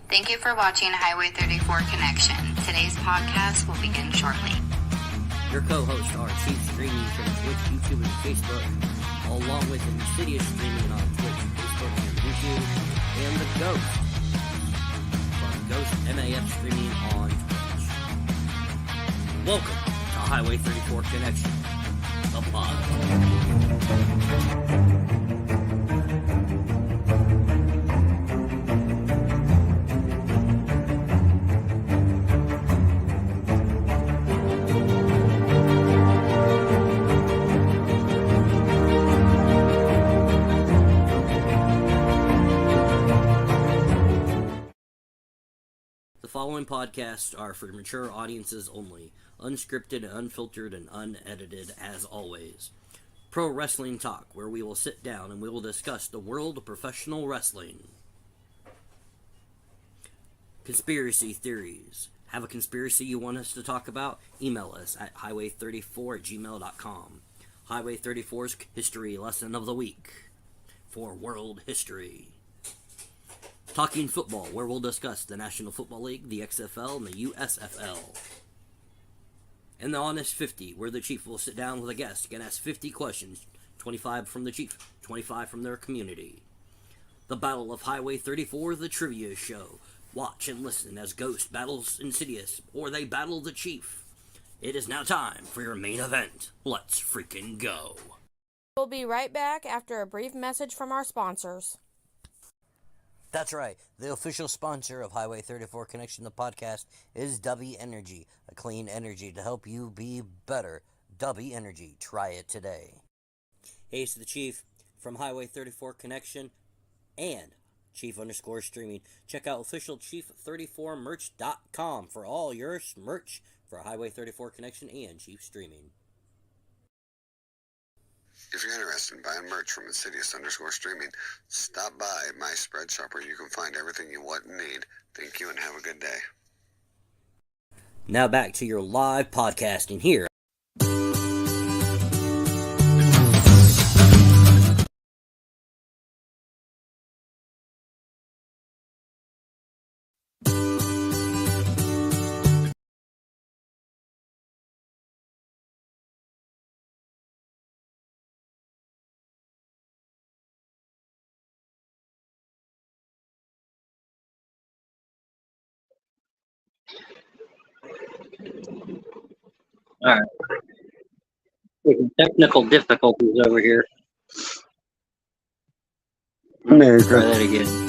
Thank you for watching Highway 34 Connection. Today's podcast will begin shortly. Your co-hosts are Chief streaming from Twitch, YouTube, and Facebook, along with Insidious streaming on Twitch, Facebook, and YouTube, and the Ghost from Ghost MAF streaming on Twitch. Welcome to Highway 34 Connection, the pod. The following podcasts are for mature audiences only, unscripted, unfiltered, and unedited as always. Pro Wrestling Talk, where we will sit down and we will discuss the world of professional wrestling. Conspiracy theories. Have a conspiracy you want us to talk about? Email us at highway34@gmail.com. Highway 34's History Lesson of the Week for World History. Talking Football, where we'll discuss the National Football League, the XFL, and the USFL. And the Honest 50, where the Chief will sit down with a guest and ask 50 questions, 25 from the Chief, 25 from their community. The Battle of Highway 34, the Trivia Show. Watch and listen as Ghost battles Insidious, or they battle the Chief. It is now time for your main event. Let's freaking go. We'll be right back after a brief message from our sponsors. That's right. The official sponsor of Highway 34 Connection, the podcast, is W Energy, a clean energy to help you be better. W Energy. Try it today. Hey, it's the Chief from Highway 34 Connection and Chief_streaming. Check out officialchief34merch.com for all your merch for Highway 34 Connection and Chief Streaming. If you're interested in buying merch from Insidious_streaming, stop by my spread shop where you can find everything you want and need. Thank you and have a good day. Now back to your live podcasting here. Alright. Technical difficulties over here. Merry Try that Christmas. again.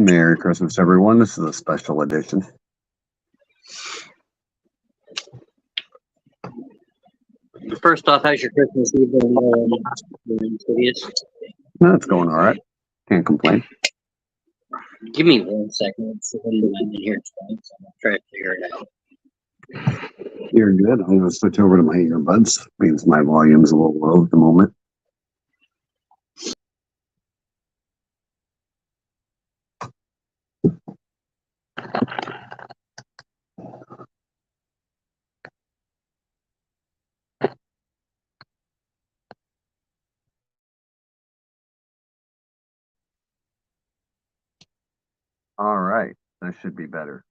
Merry Christmas, everyone. This is a special edition. First off, how's your Christmas Eve been? Insidious? That's going all right. Can't complain. Give me 1 second. It's the window I'm in here tonight, so I'm going to try to figure it out. You're good. I'm going to switch over to my earbuds because my volume's a little low at the moment. All right. That should be better.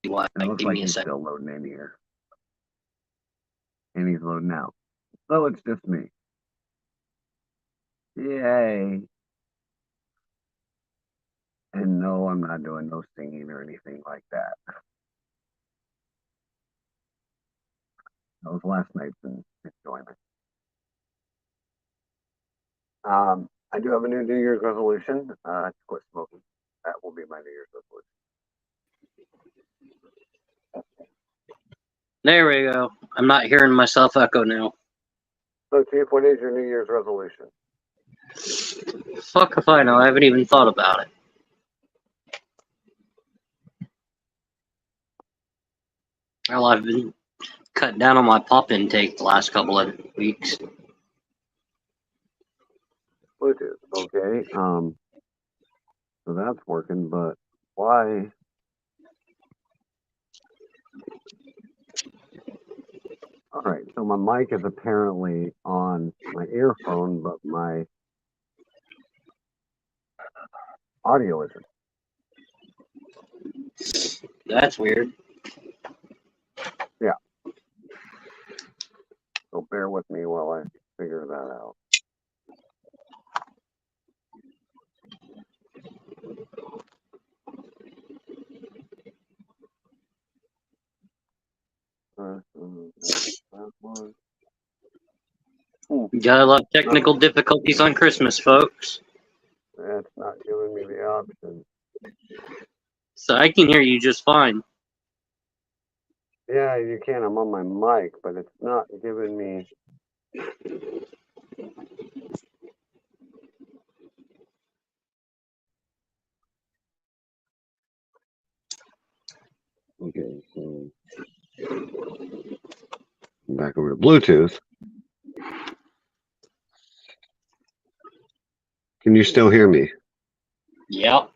It looks like he's still loading in here. And he's loading out. So it's just me. Yay. And no, I'm not doing no singing or anything like that. That was last night's enjoyment. I do have a New Year's resolution to quit smoking. That will be my New Year's resolution. There we go. I'm not hearing myself echo now. So, Chief, what is your New Year's resolution? Fuck if I know. I haven't even thought about it. Well, I've been cutting down on my pop intake the last couple of weeks. Bluetooth. Okay. So that's working, but why? All right. So my mic is apparently on my earphone, but my audio isn't. That's weird. Yeah. So bear with me while I figure that out. That one. Gotta love technical difficulties on Christmas, folks. That's not giving me the option. So I can hear you just fine. Yeah, you can. I'm on my mic, but it's not giving me. Okay, so back over to Bluetooth. Can you still hear me? Yep.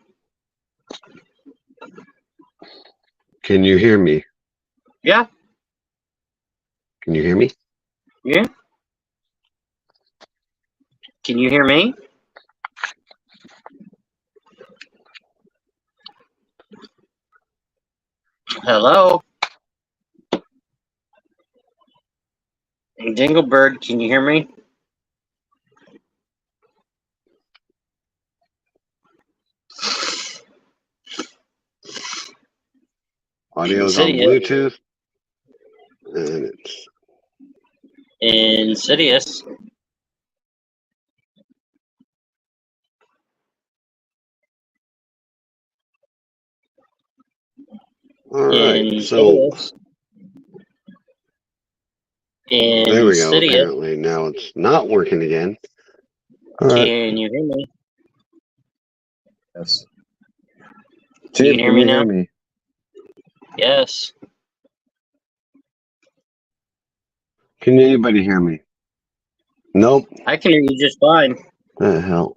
Can you hear me? Yeah. Can you hear me? Yeah. Can you hear me? Hello? Dinglebird, can you hear me? Audio's on Insidious. Bluetooth. And it's Insidious. all right. So there we go. Insidious. Apparently now it's not working again. All right. Can you hear me? Yes. Can you hear me now? Me? Yes. Can anybody hear me? Nope. I can hear you just fine. The hell.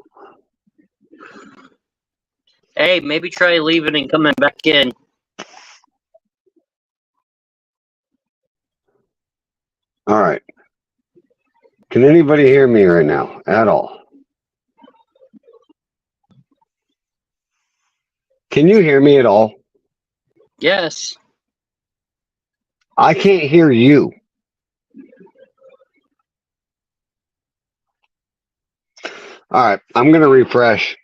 Hey, maybe try leaving and coming back in. All right. Can anybody hear me right now at all? Can you hear me at all? Yes. I can't hear you. All right. I'm going to refresh.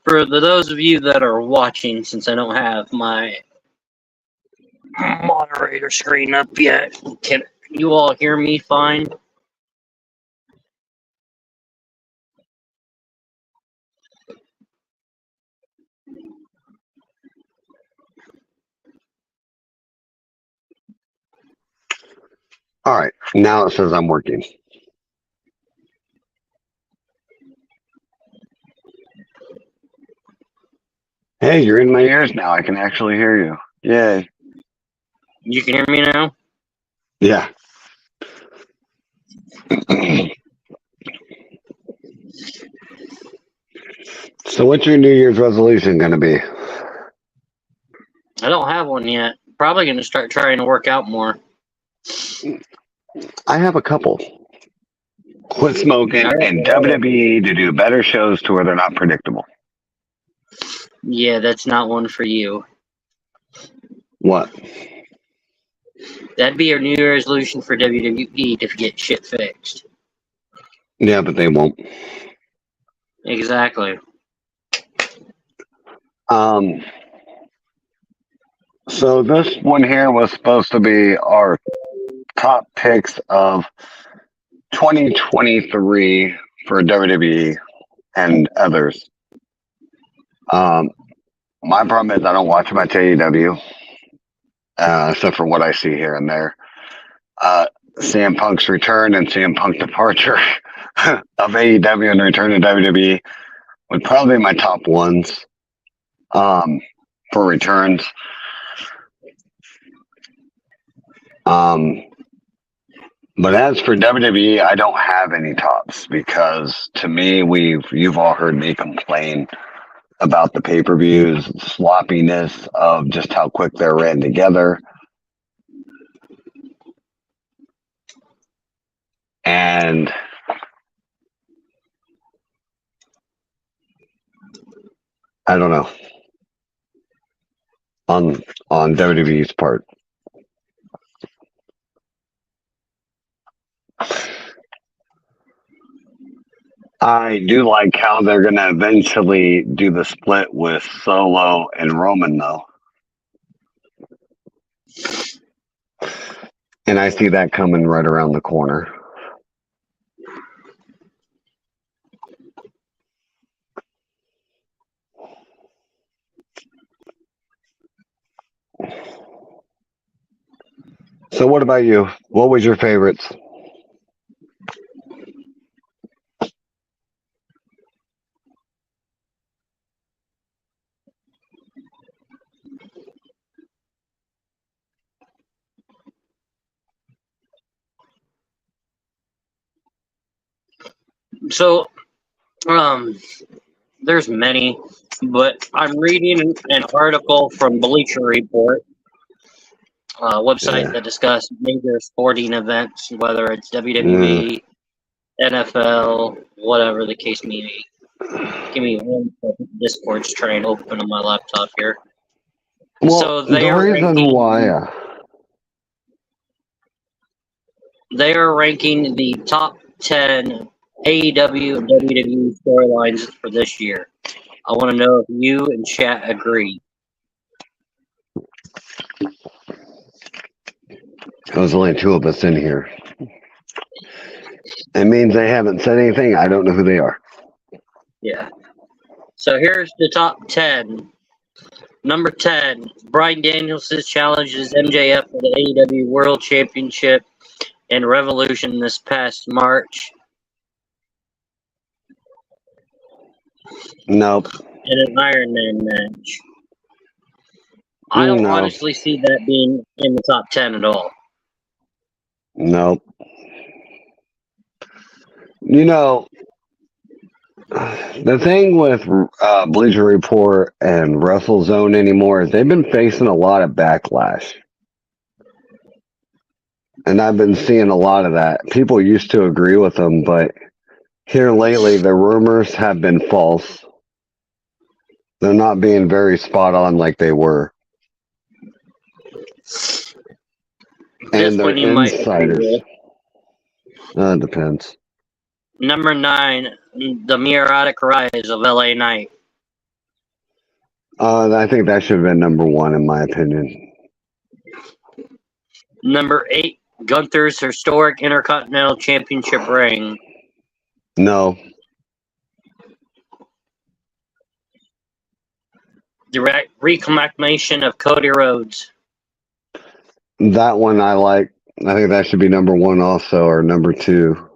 For those of you that are watching, since I don't have my moderator screen up yet, can you all hear me fine? All right. Now it says I'm working. Hey, you're in my ears now. I can actually hear you. Yay. You can hear me now? Yeah. So what's your New Year's resolution going to be? I don't have one yet. Probably going to start trying to work out more. I have a couple. Quit smoking and WWE to do better shows to where they're not predictable. Yeah, that's not one for you. What? That'd be your New Year's resolution for WWE to get shit fixed. Yeah, but they won't. Exactly. So this one here was supposed to be our top picks of 2023 for WWE and others. My problem is I don't watch much AEW, except for what I see here and there. CM Punk's return and CM Punk departure of AEW and return to WWE would probably be my top ones. for returns. But as for WWE, I don't have any tops because to me, you've all heard me complain about the pay-per-views, sloppiness of just how quick they're ran together. And I don't know on WWE's part. I do like how they're going to eventually do the split with Solo and Roman, though. And I see that coming right around the corner. So what about you? What was your favorites? So, there's many, but I'm reading an article from Bleacher Report, a website that discusses major sporting events, whether it's WWE, NFL, whatever the case may be. Give me 1 second. Discord's trying to open on my laptop here. Well, So they the reason why. They are ranking the top 10 AEW and WWE storylines for this year. I want to know if you and chat agree. There's only two of us in here. It means they haven't said anything. I don't know who they are. Yeah. So here's the top 10. Number 10, Bryan Danielson challenges MJF for the AEW World Championship in Revolution this past March. Nope. In an Iron Man match. I don't honestly see that being in the top 10 at all. Nope. You know, the thing with Bleacher Report and WrestleZone anymore is they've been facing a lot of backlash. And I've been seeing a lot of that. People used to agree with them, but here lately the rumors have been false. They're not being very spot on like they were. And they're insiders. It depends. Number 9, the meteoric rise of LA Knight. I think that should have been number 1 in my opinion. Number 8, Gunther's historic Intercontinental Championship reign. No. The reclamation of Cody Rhodes. That one I like. I think that should be number 1 also, or number 2.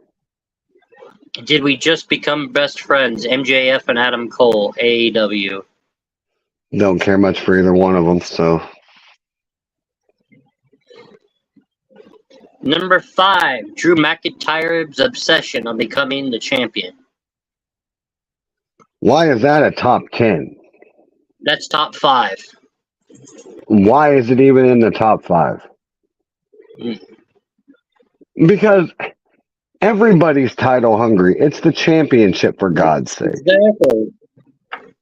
Did we just become best friends? MJF and Adam Cole, AEW. Don't care much for either one of them, so. Number 5, Drew McIntyre's obsession on becoming the champion. Why is that a top 10? That's top 5. Why is it even in the top 5? Because everybody's title hungry. It's the championship, for God's sake. Exactly.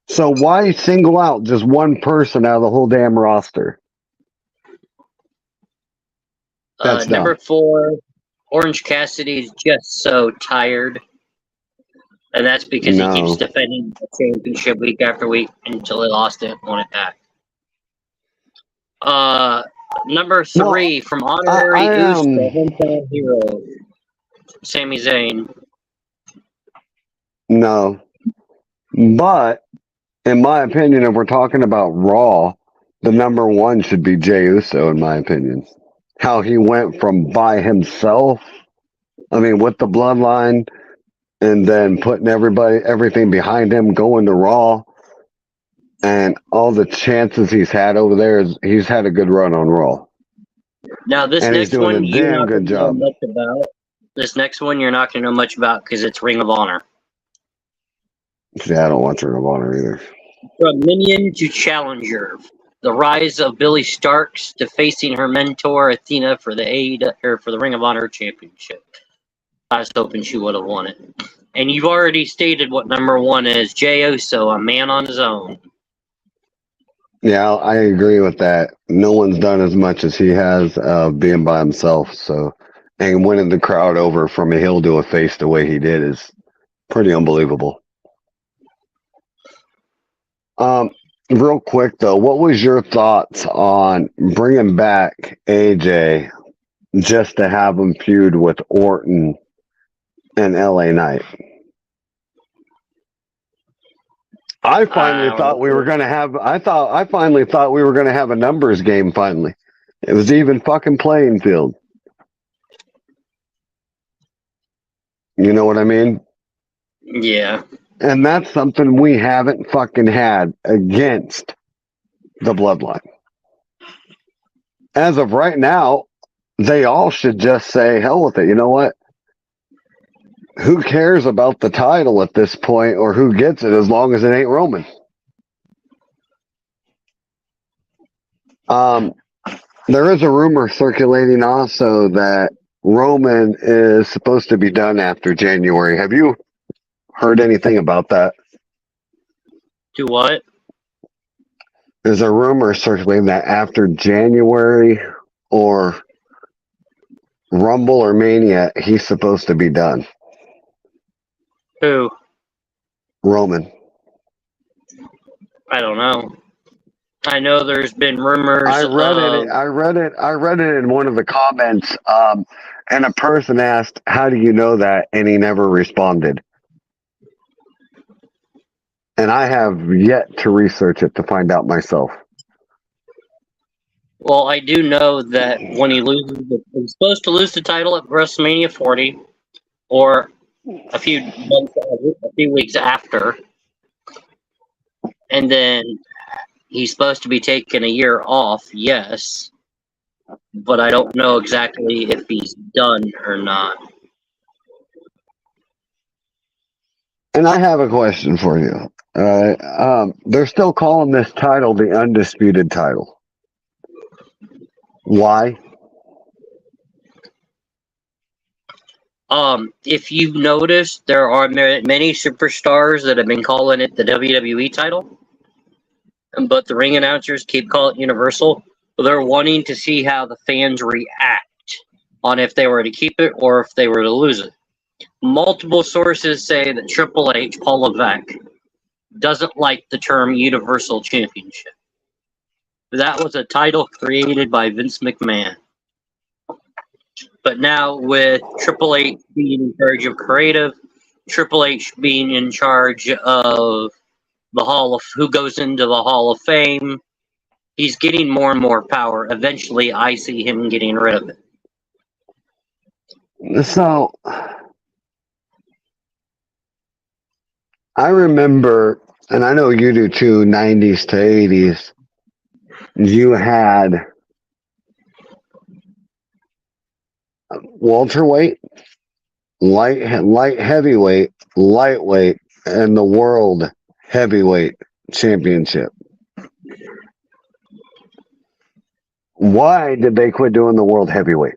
So why single out just one person out of the whole damn roster? That's number 4, Orange Cassidy is just so tired. And that's because he keeps defending the championship week after week until he lost it and won it back. Number 3, from Honorary Goose to Hometown Hero, Sami Zayn. No. But, in my opinion, if we're talking about Raw, the number 1 should be Jey Uso, in my opinion. How he went from by himself, with the bloodline, and then putting everything behind him, going to Raw, And all the chances he's had over there is he's had a good run on Raw. Now, this And he's next doing one, a you're damn not good going to know job. much about. This next one, you're not going to know much about because it's Ring of Honor. Yeah, I don't watch Ring of Honor either. From Minion to Challenger, the rise of Billy Starks to facing her mentor Athena for the Ring of Honor Championship. I was hoping she would have won it. And you've already stated what number one is: Jey Uso, a man on his own. Yeah, I agree with that. No one's done as much as he has being by himself. So, and winning the crowd over from a heel to a face the way he did is pretty unbelievable. Real quick though, what was your thoughts on bringing back AJ just to have him feud with Orton and LA Knight? I finally thought we were going to have. I finally thought we were going to have a numbers game. Finally, it was even fucking playing field. You know what I mean? Yeah. And that's something we haven't fucking had against the Bloodline. As of right now, they all should just say, hell with it. You know what? Who cares about the title at this point or who gets it as long as it ain't Roman? There is a rumor circulating also that Roman is supposed to be done after January. Have you heard anything about that? Do what? There's a rumor circulating that after January or Rumble or Mania, he's supposed to be done. Who? Roman. I don't know. I know there's been rumors. I read it in one of the comments, and a person asked, "How do you know that?" And he never responded. And I have yet to research it to find out myself. Well, I do know that when he loses, he's supposed to lose the title at WrestleMania 40, or a few weeks after, and then he's supposed to be taking a year off. Yes, but I don't know exactly if he's done or not. And I have a question for you. They're still calling this title the Undisputed title. Why? If you've noticed, there are many superstars that have been calling it the WWE title, but the ring announcers keep calling it Universal. They're wanting to see how the fans react on if they were to keep it or if they were to lose it. Multiple sources say that Triple H, Paul Levesque, doesn't like the term Universal Championship. That was a title created by Vince McMahon. But now with Triple H being in charge of creative, Triple H being in charge of who goes into the Hall of Fame, he's getting more and more power. Eventually, I see him getting rid of it. So, I remember, and I know you do too, 90s to 80s, you had welterweight, light heavyweight, lightweight, and the world heavyweight championship. Why did they quit doing the world heavyweight?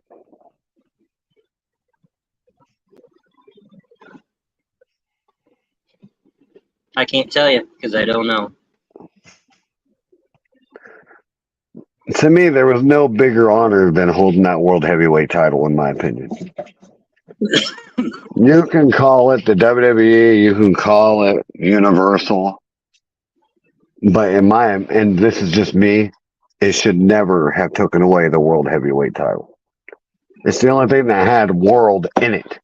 I can't tell you because I don't know. To me, there was no bigger honor than holding that world heavyweight title, in my opinion. You can call it the WWE, you can call it Universal, but and this is just me, it should never have taken away the world heavyweight title. It's the only thing that had world in it.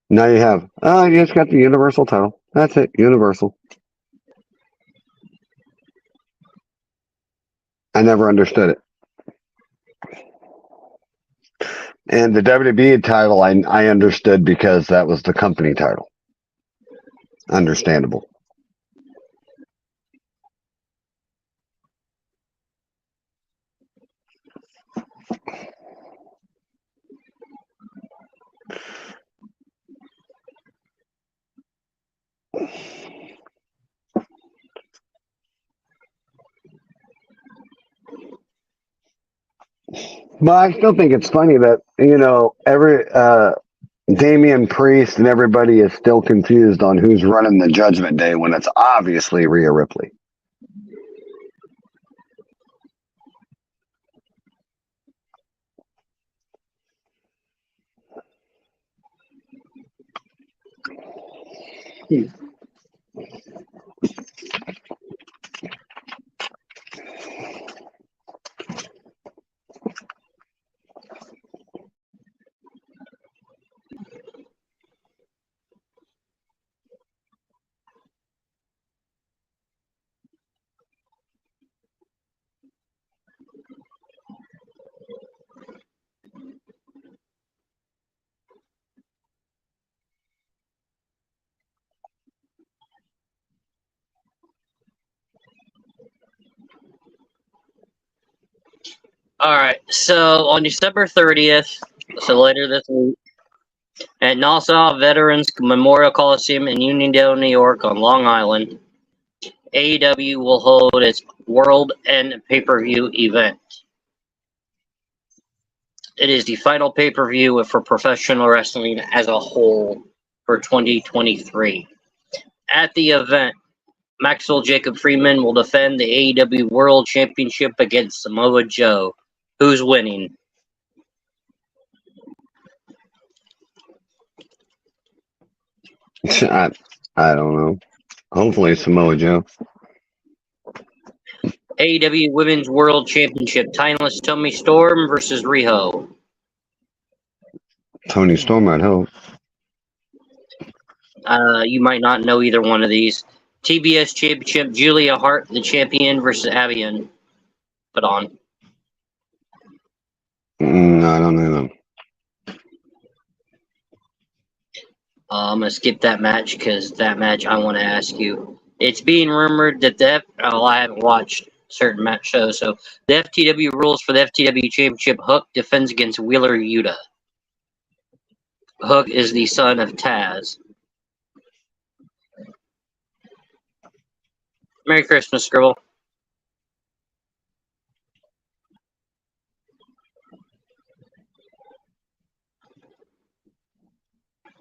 Now you have, you just got the Universal title. That's it, Universal. I never understood it. And the WWE title, I understood because that was the company title. Understandable. But I still think it's funny that, every Damian Priest and everybody is still confused on who's running the Judgment Day when it's obviously Rhea Ripley. All right. So on December 30th, so later this week, at Nassau Veterans Memorial Coliseum in Uniondale, New York, on Long Island, AEW will hold its World End pay-per-view event. It is the final pay-per-view for professional wrestling as a whole for 2023. At the event, Maxwell Jacob Freeman will defend the AEW World Championship against Samoa Joe. Who's winning? I don't know. Hopefully Samoa Joe. AEW Women's World Championship, Timeless Tommy Storm versus Riho. Tony Storm, I'd hope. You might not know either one of these. TBS Championship, Julia Hart, the champion, versus Avian. Put on. No, I don't know them. I'm going to skip that match because that match I want to ask you. It's being rumored that I haven't watched certain match shows, so the FTW rules for the FTW Championship. Hook defends against Wheeler Yuta. Hook is the son of Taz. Merry Christmas, Scribble.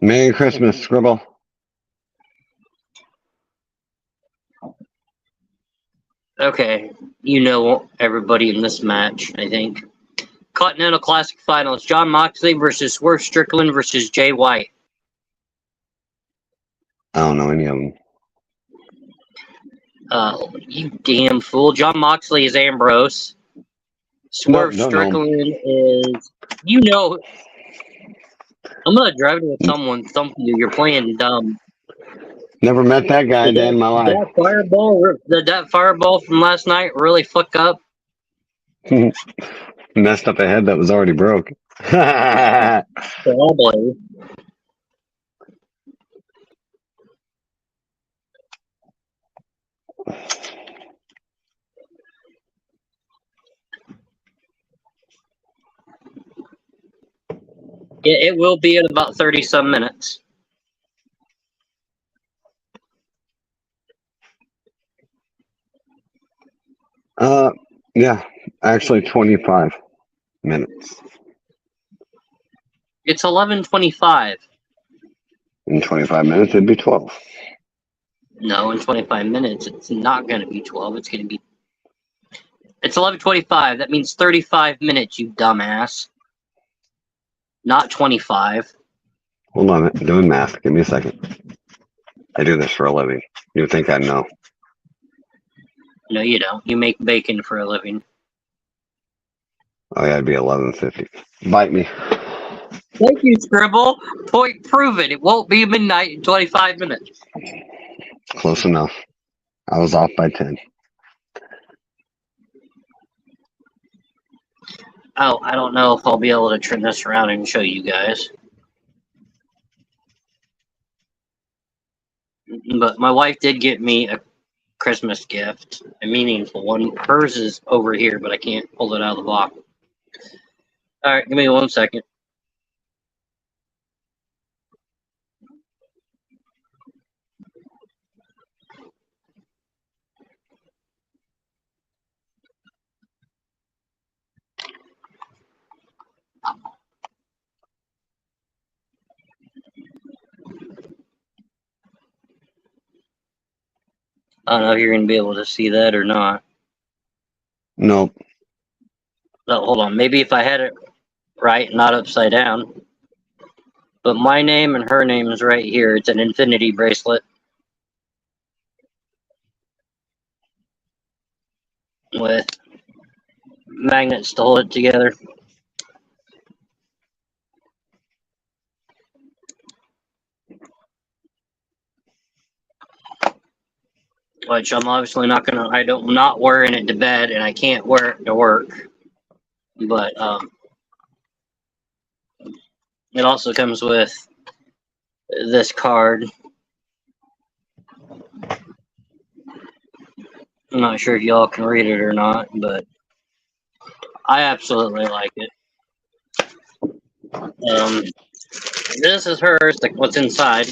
Merry Christmas, Scribble. Okay, you know everybody in this match, I think. Continental Classic Finals, Jon Moxley versus Swerve Strickland versus Jay White. I don't know any of them. You damn fool. Jon Moxley is Ambrose. Swerve Strickland is... You know... I'm gonna drive to someone thump you. You're playing dumb. Never met that guy a day in my life. That fireball from last night really fuck up? Messed up a head that was already broke. Probably. It will be in about 30-some minutes. Yeah, actually 25 minutes. It's 11:25. In 25 minutes, it'd be 12. No, in 25 minutes, it's not going to be 12. It's going to be... It's 11:25. That means 35 minutes, you dumbass. Not 25. Hold on, I'm doing math. Give me a second. I do this for a living. You would think I'd know. No, you don't. You make bacon for a living. Oh, yeah, it'd be 11:50. Bite me. Thank you, Scribble. Point proven. It won't be midnight in 25 minutes. Close enough. I was off by 10. Oh, I don't know if I'll be able to turn this around and show you guys. But my wife did get me a Christmas gift, a meaningful one. Hers is over here, but I can't pull it out of the box. All right, give me 1 second. I don't know if you're going to be able to see that or not. Nope. No, hold on. Maybe if I had it right, not upside down. But my name and her name is right here. It's an infinity bracelet with magnets to hold it together. Which I'm obviously not gonna. I'm not wearing it to bed, and I can't wear it to work. But it also comes with this card. I'm not sure if y'all can read it or not, but I absolutely like it. This is hers. What's inside?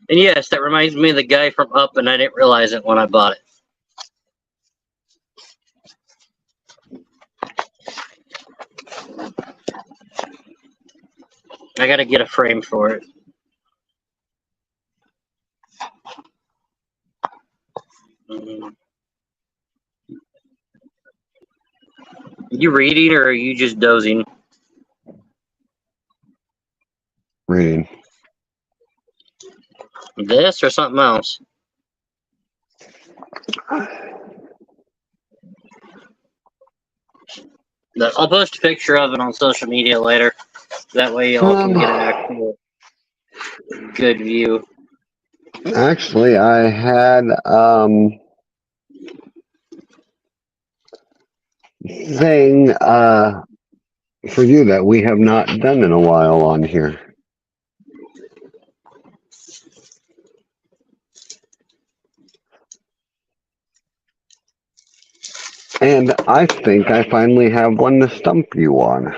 And yes, that reminds me of the guy from Up, and I didn't realize it when I bought it. I gotta get a frame for it. You reading or are you just dozing? Reading. This or something else? I'll post a picture of it on social media later. That way y'all can get an actual good view. Actually, I had thing for you that we have not done in a while on here. And I think I finally have one to stump you on.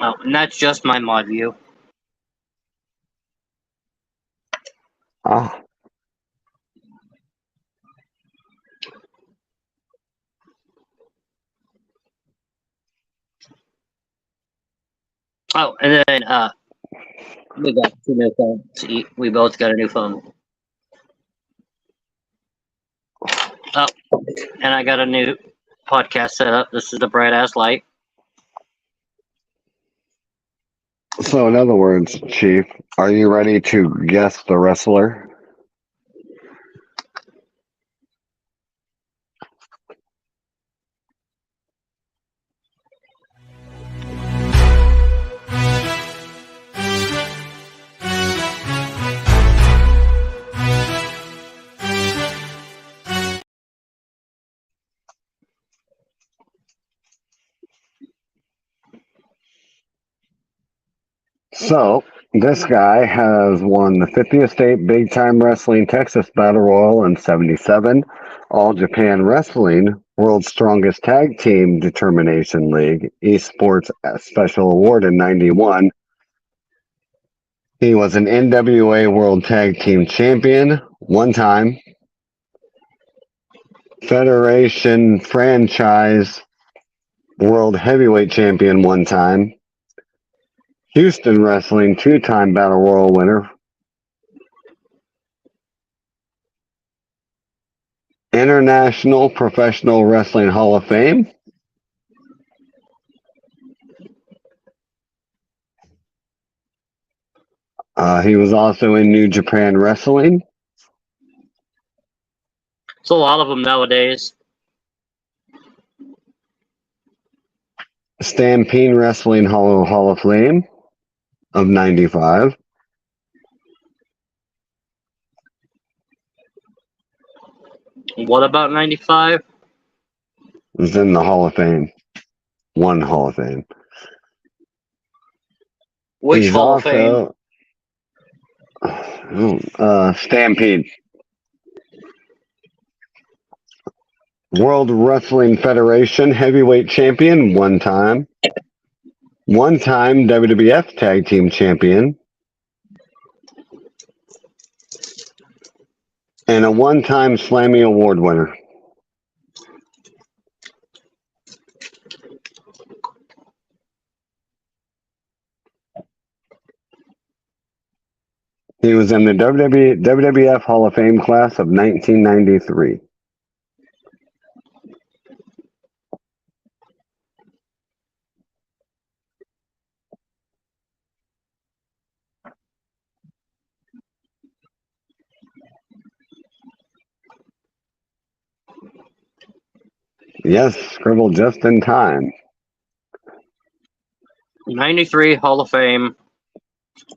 Oh, and that's just my mod view. Ah. Oh, and then we got 2 new phones. We both got a new phone. Oh, and I got a new podcast set up. This is the bright ass light. So, in other words, Chief, are you ready to guess the wrestler? So, this guy has won the 50th State Big Time Wrestling Texas Battle Royal in 77, All Japan Wrestling World's Strongest Tag Team Determination League Esports Special Award in 91. He was an NWA World Tag Team Champion 1 time, Federation Franchise World Heavyweight Champion 1 time, Houston Wrestling 2-time Battle Royal winner, International Professional Wrestling Hall of Fame, he was also in New Japan Wrestling. It's a lot of them nowadays. Stampede Wrestling Hall of Fame of 95. What about 95? Is in the Hall of Fame. One Hall of Fame. Which He's Hall of Fame? Stampede. World Wrestling Federation Heavyweight Champion, one time. One time WWF Tag Team Champion. And a one-time Slammy Award winner. He was in the WWF Hall of Fame class of 1993. Yes, scribbled just in time. 93 Hall of Fame.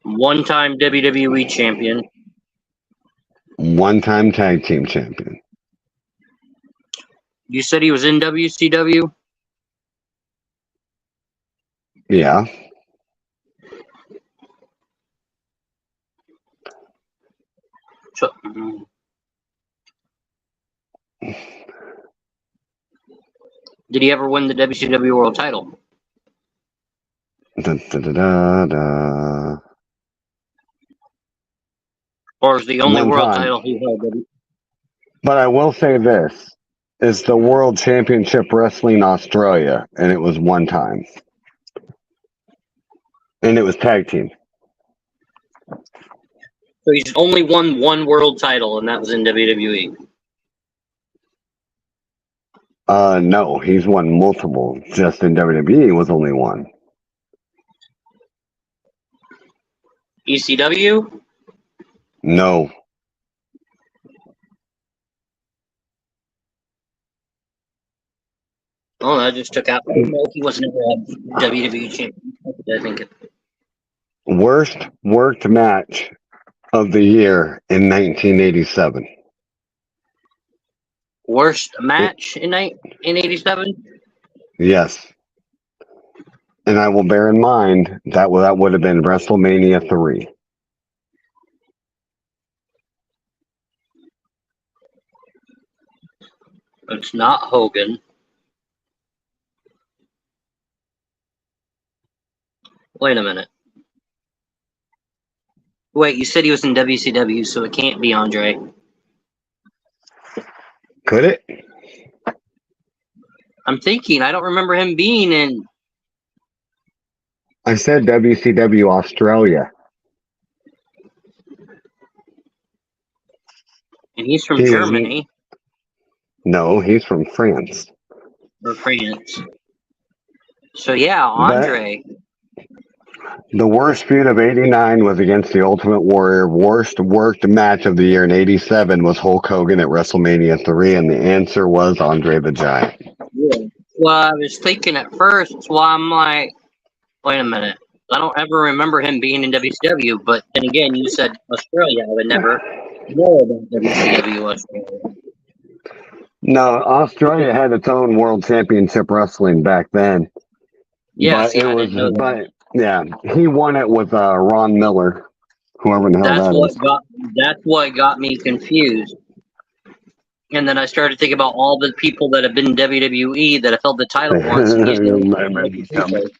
One-time WWE champion. One-time Tag Team Champion. You said he was in WCW? Yeah. So, did he ever win the WCW World Title? Da, da, da, da, da. Or is the only One world time. title he held? But I will say this. It's the World Championship Wrestling Australia, and it was one time. And it was tag team. So he's only won one world title, and that was in WWE. No, he's won multiple. Just in WWE was only one. ECW? No. Oh, I just took out. No, he wasn't a WWE champion. I think. Worst worked match of the year in 1987. Worst match in 87? Yes. And I will bear in mind that would have been WrestleMania 3. It's not Hogan. Wait a minute. Wait, you said he was in WCW, so it can't be Andre. Could it? I'm thinking, I don't remember him being in. I said WCW Australia. And he's from He was- Germany No, he's from France. or France. So yeah, Andre. The worst feud of 89 was against the Ultimate Warrior. Worst worked match of the year in 87 was Hulk Hogan at WrestleMania 3, and the answer was Andre the Giant. Yeah. Well, I was thinking at first, so I'm like, wait a minute. I don't ever remember him being in WCW, but then again, you said Australia. I would never know about WCW Australia. No, Australia had its own World Championship Wrestling back then. Yes, but it I was, didn't know that. but yeah, he won it with Ron Miller, whoever the hell That's what got me confused. And then I started thinking about all the people that have been in WWE that have held the title once. And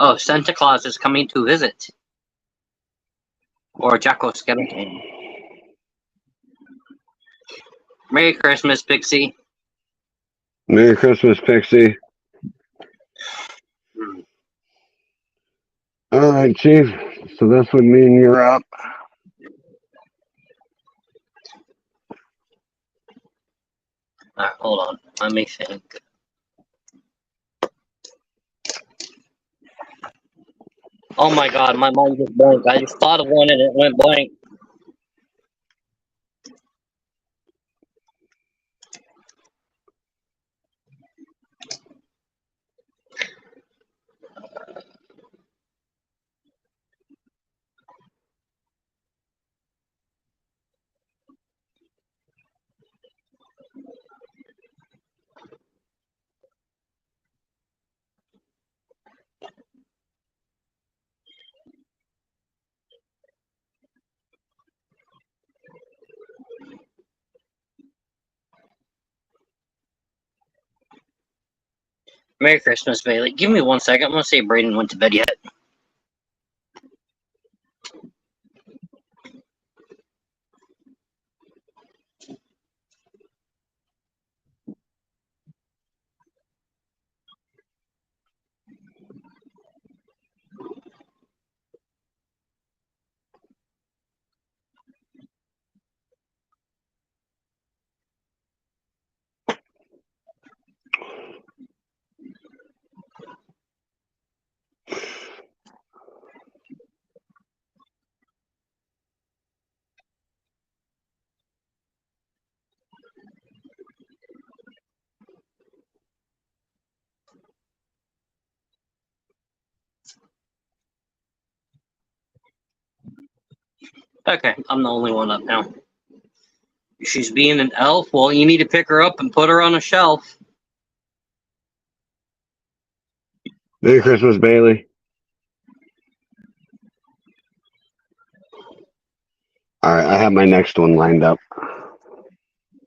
oh, Santa Claus is coming to visit. Or Jacko Skeleton. Merry Christmas, Pixie. Merry Christmas, Pixie. All right, Chief. So this would mean you're up. All right, hold on. Let me think. Oh my god, my mind just blank. I just thought of one and it went blank. Merry Christmas, Bailey. Give me 1 second. I'm going to see if Braden went to bed yet. Okay, I'm the only one up now. She's being an elf. Well, you need to pick her up and put her on a shelf. Merry Christmas, Bailey. All right, I have my next one lined up.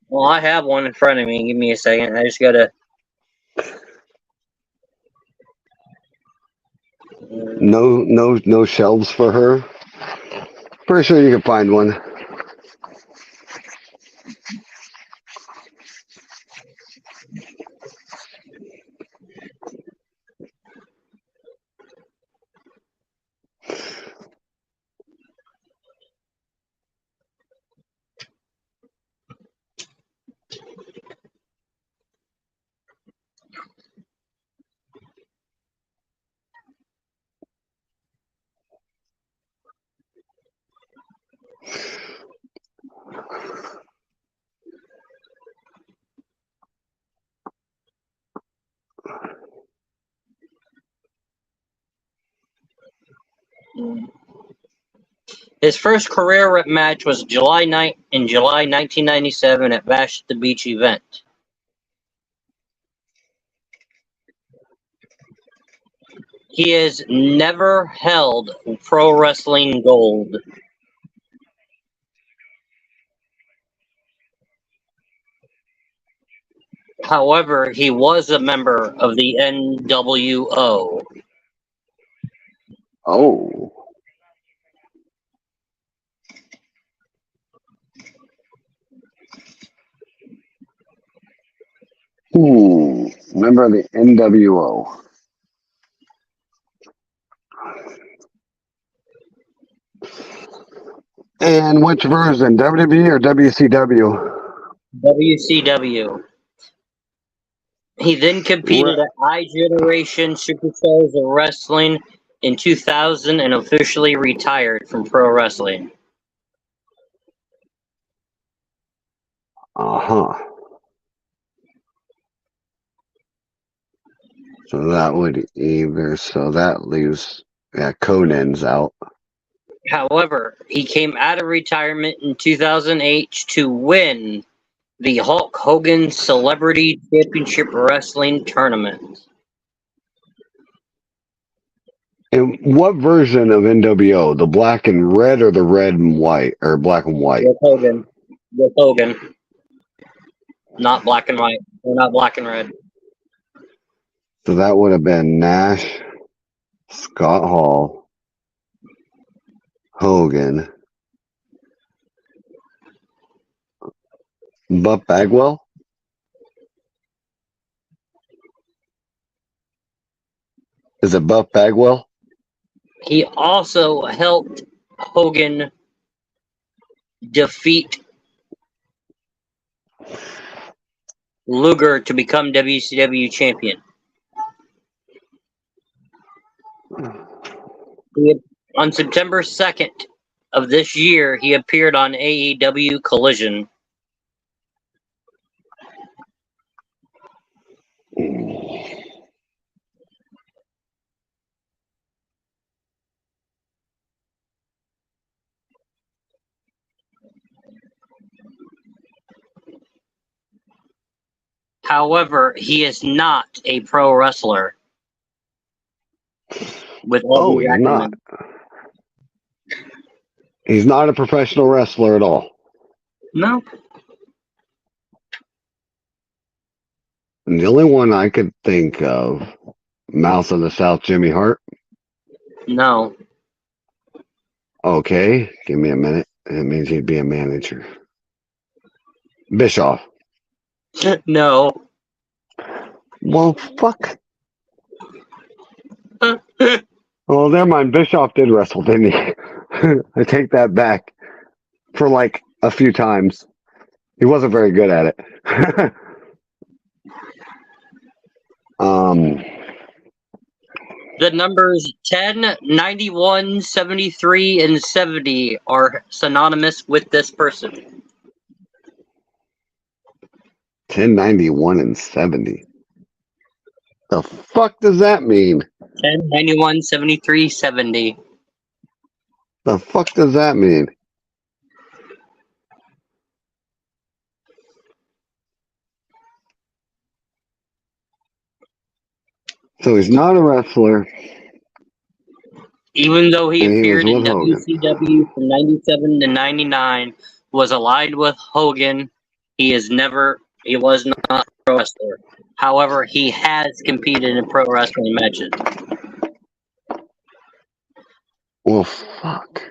Well, I have one in front of me. Give me a second. I just gotta. No shelves for her. Pretty sure you can find one. His first career match was in July 1997 at Bash at the Beach event. He has never held pro wrestling gold. However, he was a member of the NWO. Oh. Member of the NWO. And which version, WWE or WCW? WCW. He then competed at iGeneration Superstars of Wrestling in 2000 and officially retired from pro wrestling. Uh-huh. So that would that leaves Conan's out. However, he came out of retirement in 2008 to win the Hulk Hogan Celebrity Championship Wrestling Tournament. And what version of NWO? The black and red or the red and white? Or black and white? With Hogan. With Hogan. Not black and white. Or not black and red. So that would have been Nash, Scott Hall, Hogan, Buff Bagwell? Is it Buff Bagwell? He also helped Hogan defeat Luger to become WCW champion. On September 2nd of this year, he appeared on AEW Collision. However, he is not a pro wrestler. With all he's not. He's not a professional wrestler at all. No. And the only one I could think of, Mouth of the South, Jimmy Hart. No. Okay, give me a minute. It means he'd be a manager. Bischoff. No. Well, fuck. Well, never mind. Bischoff did wrestle, didn't he? I take that back. For like a few times. He wasn't very good at it. The numbers 10, 91, 73, and 70 are synonymous with this person. 1091 and 70. The fuck does that mean? 10, 91, 73, 70. The fuck does that mean? So he's not a wrestler. Even though he And he was appeared in with Hogan. WCW from 97 to 99, was aligned with Hogan, he was not a pro wrestler. However, he has competed in pro wrestling matches. Well, fuck.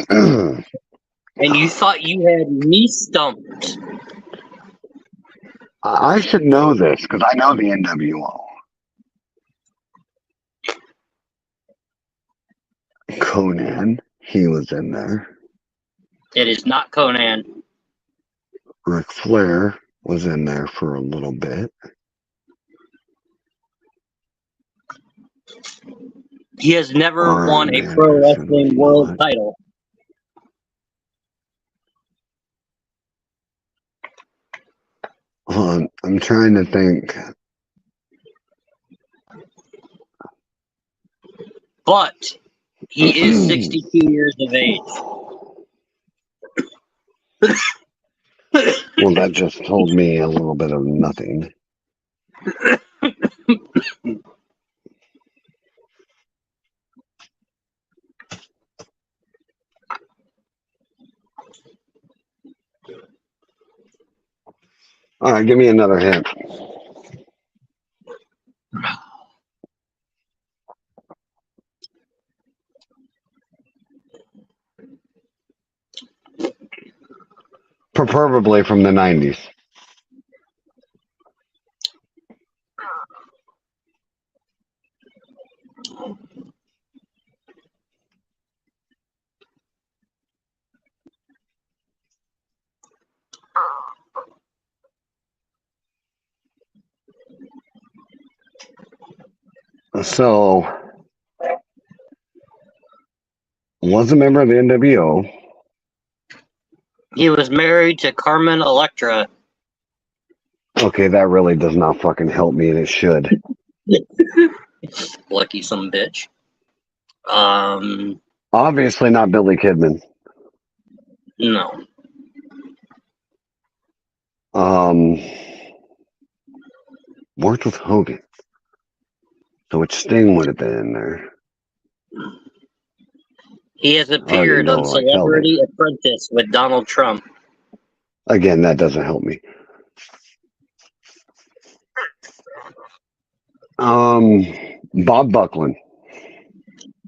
And you thought you had me stumped. I should know this because I know the NWO. Conan, he was in there. It is not Conan. Ric Flair was in there for a little bit. He has never Arn won a pro Anderson, wrestling world title. Hold on, I'm trying to think. But he is 62 years of age. Well, that just told me a little bit of nothing. All right, give me another hint. Preferably from the 90s. So, was a member of the NWO. He was married to Carmen Electra. Okay, that really does not fucking help me, and it should. Lucky some bitch. Obviously not Billy Kidman. No. Worked with Hogan. So which Sting would have been in there. He has appeared on Celebrity Apprentice with Donald Trump. Again, that doesn't help me. Bob Buckland.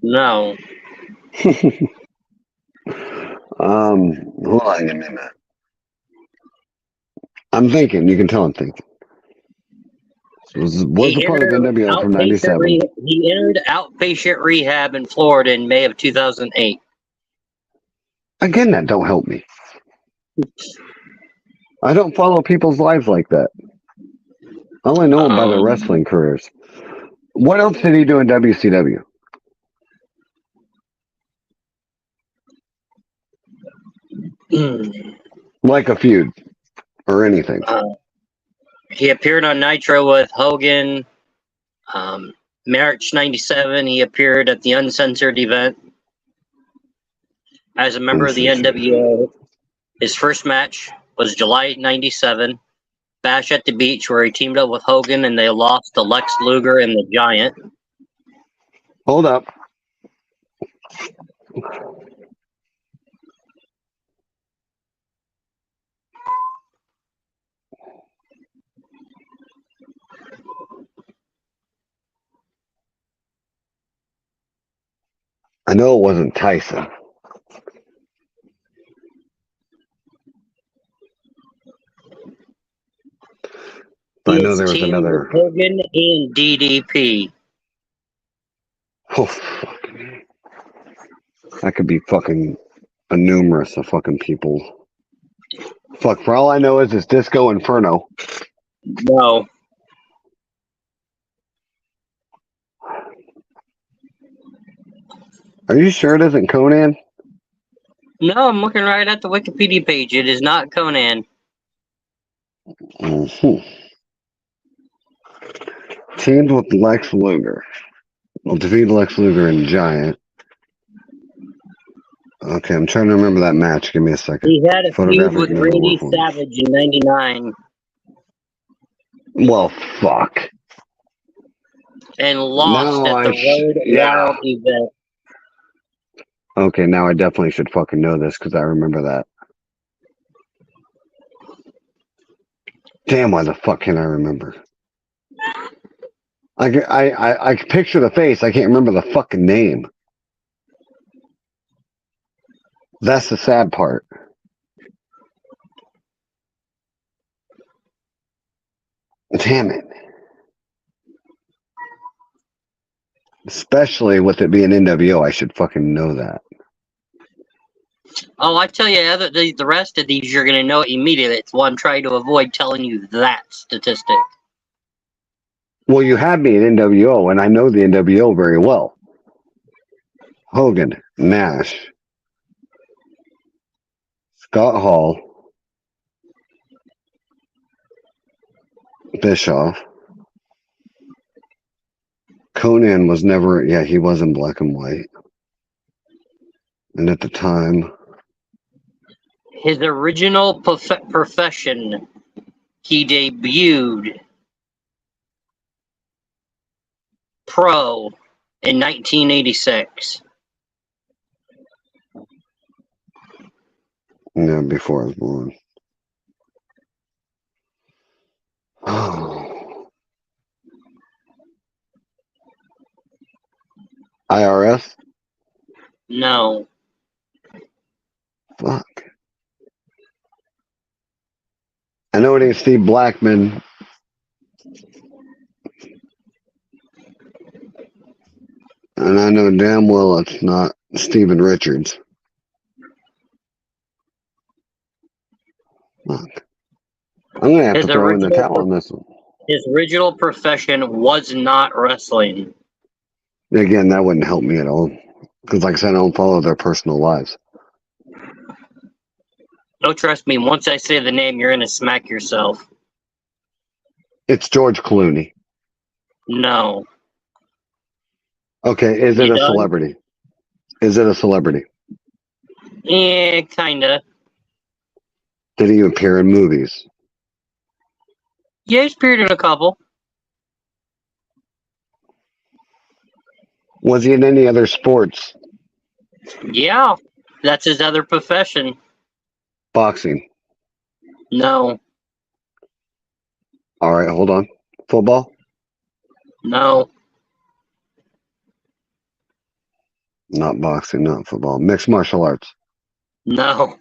No. Hold on a minute. I'm thinking. You can tell I'm thinking. Was a part of NWO from 97. He entered outpatient rehab in Florida in May of 2008. Again, that don't help me. I don't follow people's lives like that. I only know them by their wrestling careers. What else did he do in WCW? Like a feud or anything. He appeared on Nitro with Hogan. March 97, he appeared at the Uncensored event as a member of the NWO. His first match was July 97, Bash at the Beach, where he teamed up with Hogan and they lost to Lex Luger and the Giant. Hold up. I know it wasn't Tyson. But I know His there was team was another. Hogan and DDP. Oh, fuck. That could be fucking a numerous of fucking people. Fuck, for all I know is it's Disco Inferno. No. Are you sure it isn't Conan? No, I'm looking right at the Wikipedia page. It is not Conan. Mm-hmm. Teamed with Lex Luger. Well, defeated Lex Luger and Giant. Okay, I'm trying to remember that match. Give me a second. He had a feud Photographic with number Randy 140. Savage in '99 Well, fuck. and lost No, at the Road Wild event. Okay, now I definitely should fucking know this because I remember that. Damn, why the fuck can I remember? I can picture the face. I can't remember the fucking name. That's the sad part. Damn it. Especially with it being NWO, I should fucking know that. Oh, I tell you, the rest of these you're going to know immediately. It's why I'm trying to avoid telling you that statistic. Well, you had me at NWO, and I know the NWO very well. Hogan, Nash, Scott Hall, Bischoff. Conan was never, he was in black and white. And at the time, His original profession, he debuted pro in 1986. no, before I was born. Oh. IRS? No. Fuck. I know it ain't Steve Blackman. And I know damn well it's not Steven Richards. Fuck. I'm going to have to throw in the towel on this one. His original profession was not wrestling. Again, that wouldn't help me at all. Because, like I said, I don't follow their personal lives. No, trust me, once I say the name, you're going to smack yourself. It's George Clooney. No. Okay, is it a celebrity? Is it a celebrity? Yeah, kinda. Did he appear in movies? Yeah, he's appeared in a couple. Was he in any other sports? Yeah, that's his other profession. Boxing. No. All right, hold on. Football? No. Not boxing, not football. Mixed martial arts. No.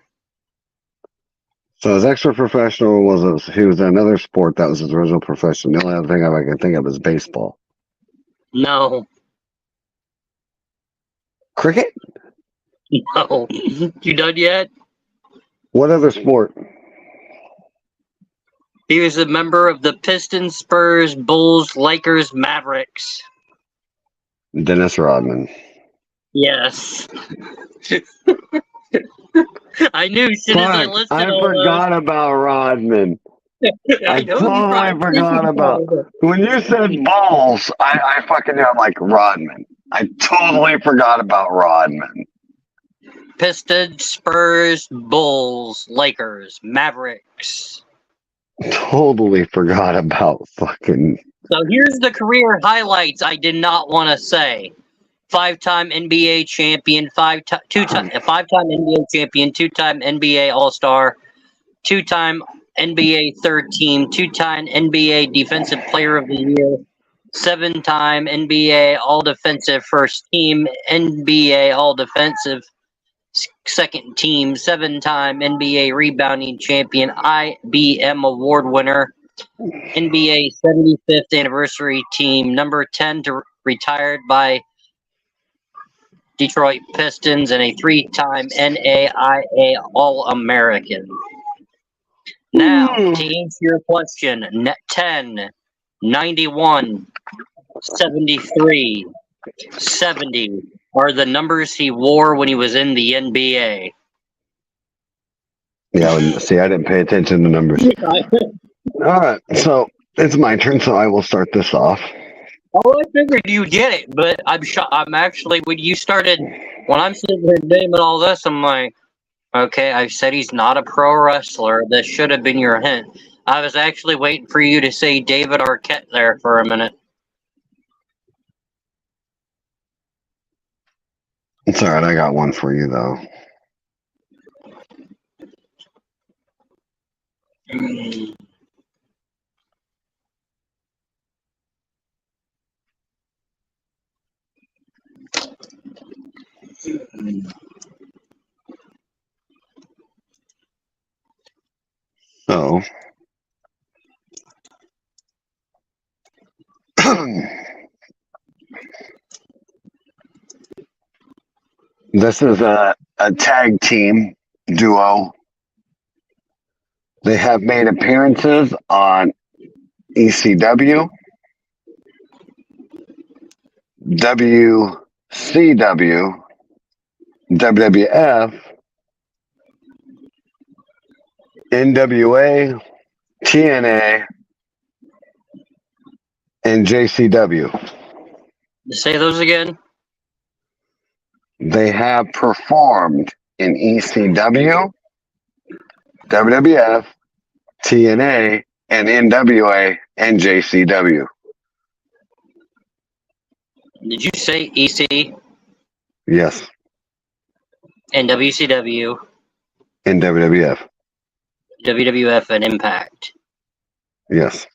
So his extra professional he was in another sport that was his original profession. The only other thing I can think of is baseball. No. Cricket? No. You done yet? What other sport? He was a member of the Pistons, Spurs, Bulls, Lakers, Mavericks. Dennis Rodman. Yes. I knew as soon as I Fuck, listed I all forgot about Rodman. I know totally forgot about when you said balls. I fucking know. I'm like Rodman. I totally forgot about Rodman. Pistons, Spurs, Bulls, Lakers, Mavericks. Totally forgot about fucking. So here's the career highlights I did not want to say. 5-time NBA champion, five-time NBA champion, 2-time NBA All-Star, 2-time NBA third team, 2-time NBA Defensive Player of the Year, 7-time NBA All-Defensive First Team, NBA All-Defensive Second Team, 7-time NBA Rebounding Champion, IBM Award winner, NBA 75th Anniversary Team, number 10 to retired by Detroit Pistons, and a 3-time NAIA All-American. Now, to answer your question, 10, 91, 73, 70 are the numbers he wore when he was in the NBA. Yeah, see, I didn't pay attention to numbers. All right, so it's my turn, so I will start this off. Oh, I figured you'd get it, but I'm actually, when I'm sitting here naming all this, I'm like, okay, I said he's not a pro wrestler. This should have been your hint. I was actually waiting for you to say David Arquette there for a minute. It's all right, I got one for you, though. So, this is a tag team duo. They have made appearances on ECW, WCW, WWF, NWA, TNA, and JCW. Say those again. They have performed in ECW, WWF, TNA, and NWA, and JCW. Did you say EC Yes, and WCW, and WWF. WWF, and Impact, Yes,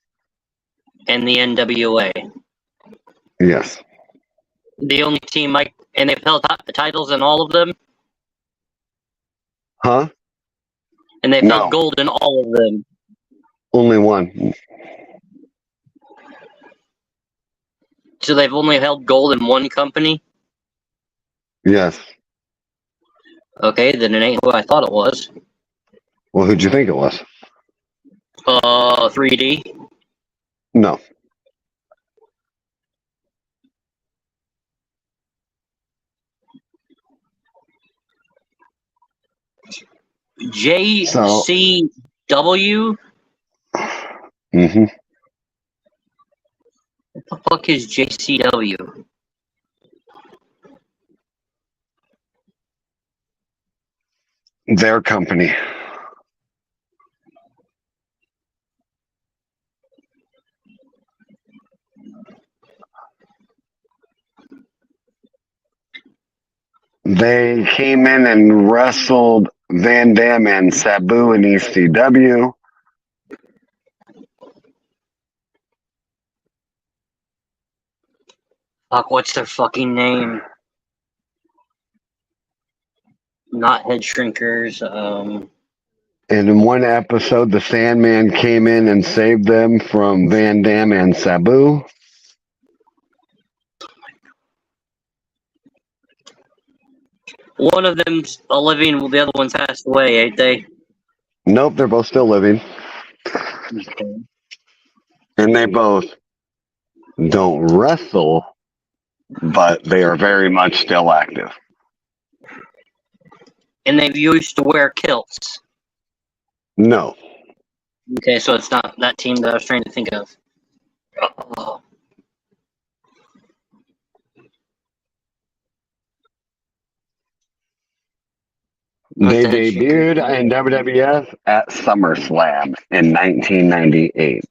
and the NWA? yes. The only team and they've held titles in all of them, Huh? and they've No. held gold in all of them. Only one. So they've only held gold in one company? Yes. Okay, then it ain't who I thought it was. Well, who'd you think it was? 3D. No. JCW? Mm-hmm. What the fuck is JCW? Their company. They came in and wrestled Van Dam and Sabu in ECW. Fuck, what's their fucking name? Not Head Shrinkers, And in one episode, the Sandman came in and saved them from Van Dam and Sabu. one of them's a living, the other one's passed away, ain't they? Nope, they're both still living. And they both don't wrestle, but they are very much still active. And they used to wear kilts. No. Okay, so it's not that team that I was trying to think of. Oh. They debuted in WWF at SummerSlam in 1998.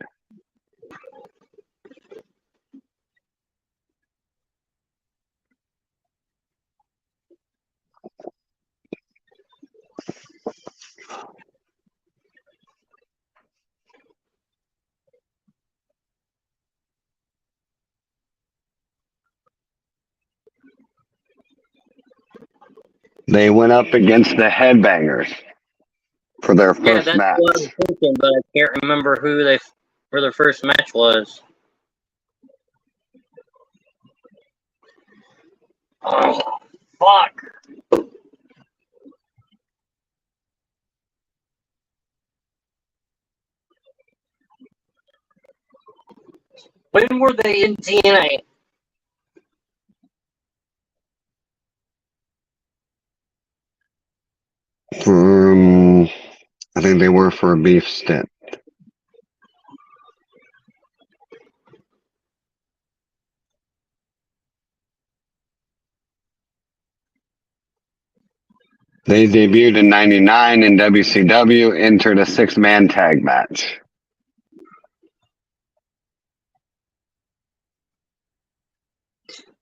They went up against the Headbangers for their Yeah, first that's match. what I was thinking, but I can't remember who their first match was. Oh, fuck. When were they in TNA? I think they were for a beef stint. They debuted in '99 in WCW, entered a 6-man tag match.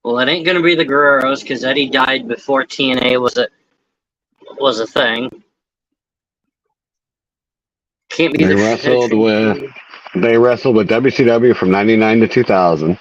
Well, it ain't gonna be the Guerreros because Eddie died before TNA was a thing. Can't be They wrestled with WCW from '99 to 2000.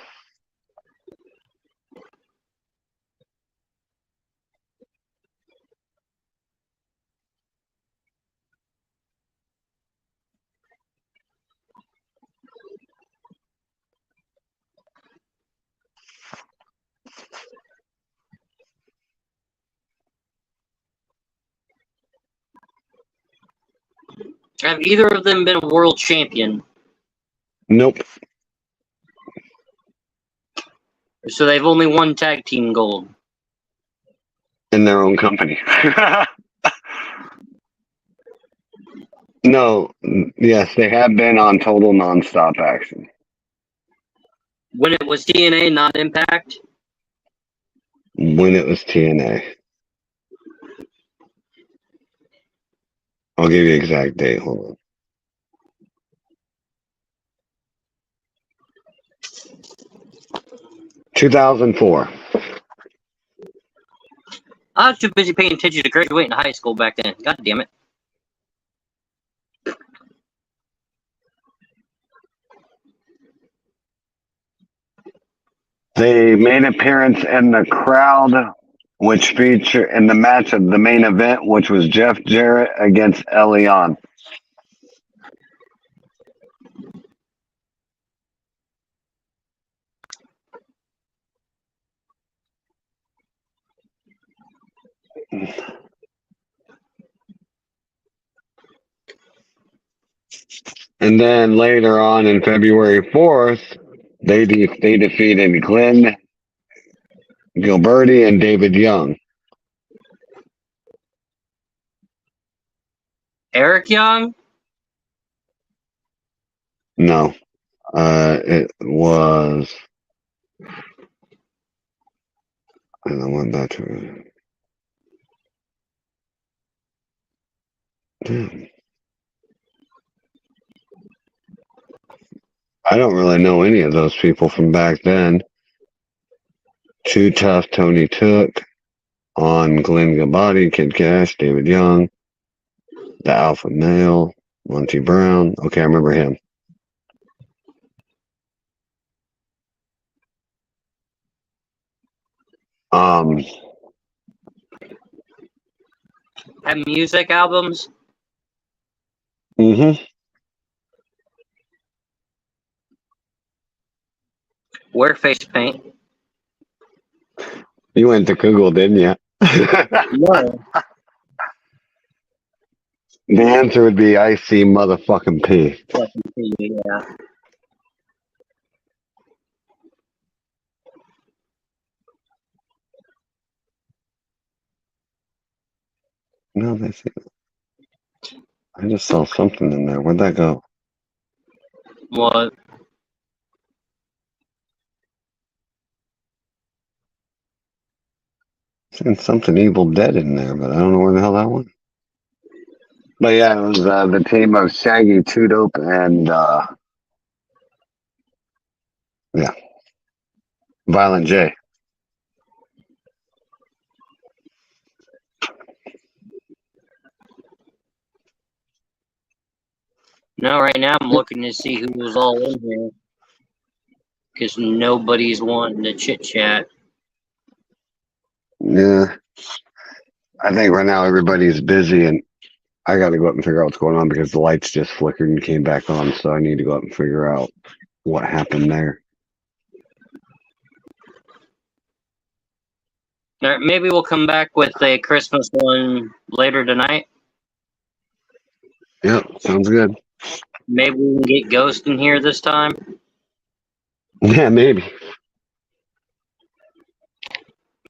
Have either of them been a world champion? Nope. So they've only won tag team gold. In their own company. No, yes, they have been on Total Nonstop Action. When it was TNA, not Impact? When it was TNA. I'll give you the exact date. Hold on. "2004. I was too busy paying attention to graduating high school back then. God damn it. They made an appearance in the crowd, which featured in the match of the main event, which was Jeff Jarrett against Elion. And then later on, in February 4th, they defeated Glenn Gilberti and David Young. Eric Young? No, it was. I don't want that to. Damn. I don't really know any of those people from back then. Too Tough, Tony Took, on Glenn Gabati, Kid Cash, David Young, the Alpha Male, Monty Brown. Okay, I remember him. Have music albums? Mm-hmm. Wear face paint? You went to Google, didn't you? No. The answer would be I see motherfucking P. Yeah. No, that's it. I just saw something in there. Where'd that go? What? Seeing something Evil Dead in there, but I don't know where the hell that went. But yeah, it was the team of Shaggy, Two Dope, and yeah, Violent J. No, right now I'm looking to see who was all in here. Because nobody's wanting to chit chat. Yeah. I think right now everybody's busy, and I got to go up and figure out what's going on because the lights just flickered and came back on. So I need to go up and figure out what happened there. All right, maybe we'll come back with a Christmas one later tonight. Yep, sounds good. Maybe we can get Ghost in here this time. Yeah, maybe.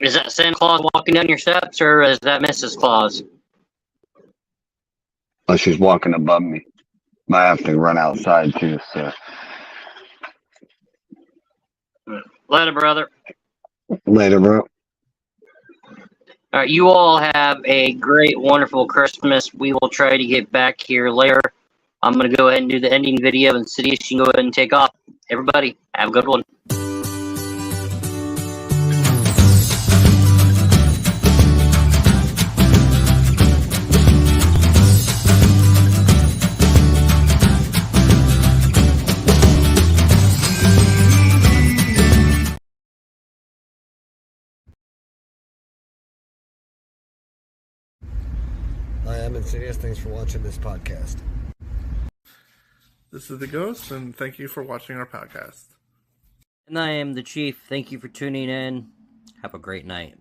Is that Santa Claus walking down your steps, or is that Mrs. Claus? Oh, she's walking above me. Might have to run outside too. So Later, brother. later, bro. All right, you all have a great, wonderful Christmas. We will try to get back here later. I'm going to go ahead and do the ending video, and Insidious, you can go ahead and take off. Everybody, have a good one. Hi, I'm Insidious. Thanks for watching this podcast. This is the Ghost, and thank you for watching our podcast. And I am the Chief. Thank you for tuning in. Have a great night.